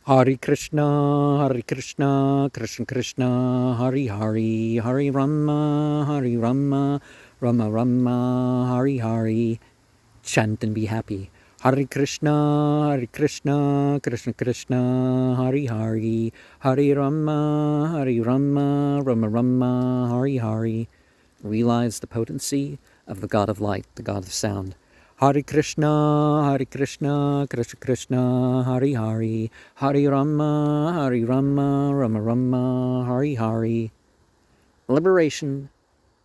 Hare Krishna, Krishna Krishna, Hari Hari, Hari Rama, Rama Rama, Hari Hari. Chant and be happy. Hare Krishna, Krishna Krishna, Hari Hari, Hari Rama, Rama Rama, Hari Hari. Realize the potency of the God of light, the God of sound. Hare Krishna, Krishna Krishna, Hari Hari, Hari Rama, Rama Rama, Hari Hari. Liberation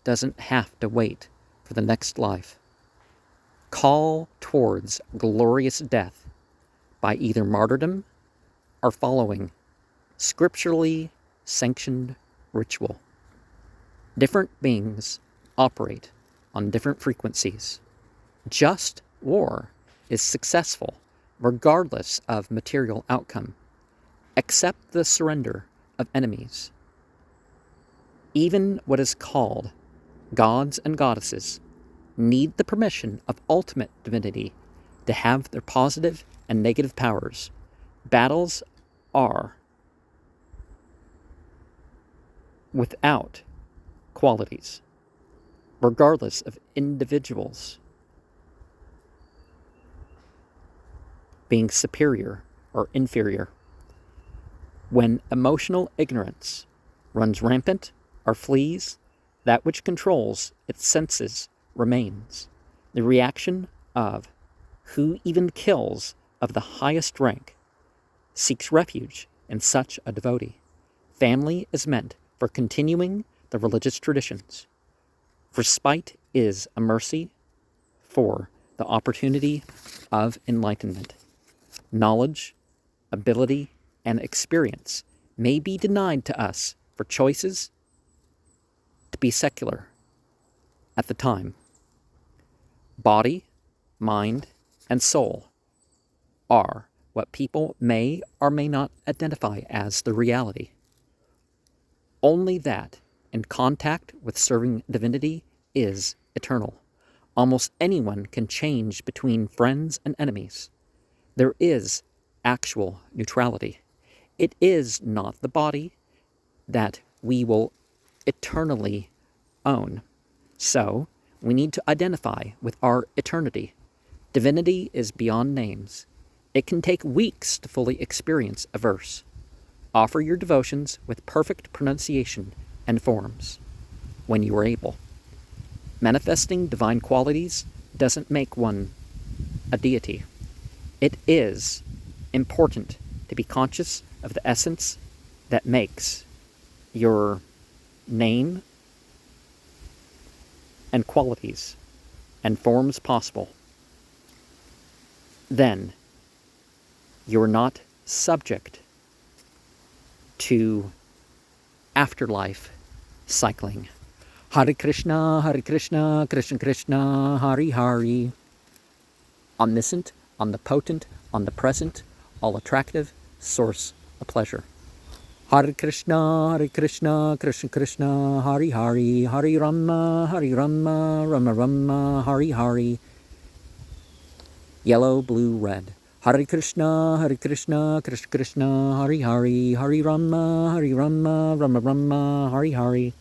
doesn't have to wait for the next life. Call towards glorious death by either martyrdom or following scripturally sanctioned ritual. Different beings operate on different frequencies. Just war is successful regardless of material outcome. Accept the surrender of enemies. Even what is called gods and goddesses need the permission of ultimate divinity to have their positive and negative powers. Battles are without qualities, regardless of individuals being superior or inferior. When emotional ignorance runs rampant or flees, that which controls its senses remains. The reaction of who even kills of the highest rank seeks refuge in such a devotee. Family is meant for continuing the religious traditions. Respite is a mercy for the opportunity of enlightenment. Knowledge, ability, and experience may be denied to us for choices to be secular at the time. Body, mind, and soul are what people may or may not identify as the reality. Only that in contact with serving divinity is eternal. Almost anyone can change between friends and enemies. There is actual neutrality. It is not the body that we will eternally own. So, we need to identify with our eternity. Divinity is beyond names. It can take weeks to fully experience a verse. Offer your devotions with perfect pronunciation and forms when you are able. Manifesting divine qualities doesn't make one a deity. It is important to be conscious of the essence that makes your name and qualities and forms possible. Then you're not subject to afterlife cycling. Hare Krishna, Krishna Krishna, Hari Hari. Omniscient, omnipotent, omnipresent, all attractive, source of pleasure. Hare Krishna, Krishna Krishna, Hari Hari, Hari Rama, Rama Rama, Hari Hari. Yellow, blue, red. Hare Krishna, Krishna Krishna, Hari Hari, Hari Rama, Rama Rama, Hari Hari.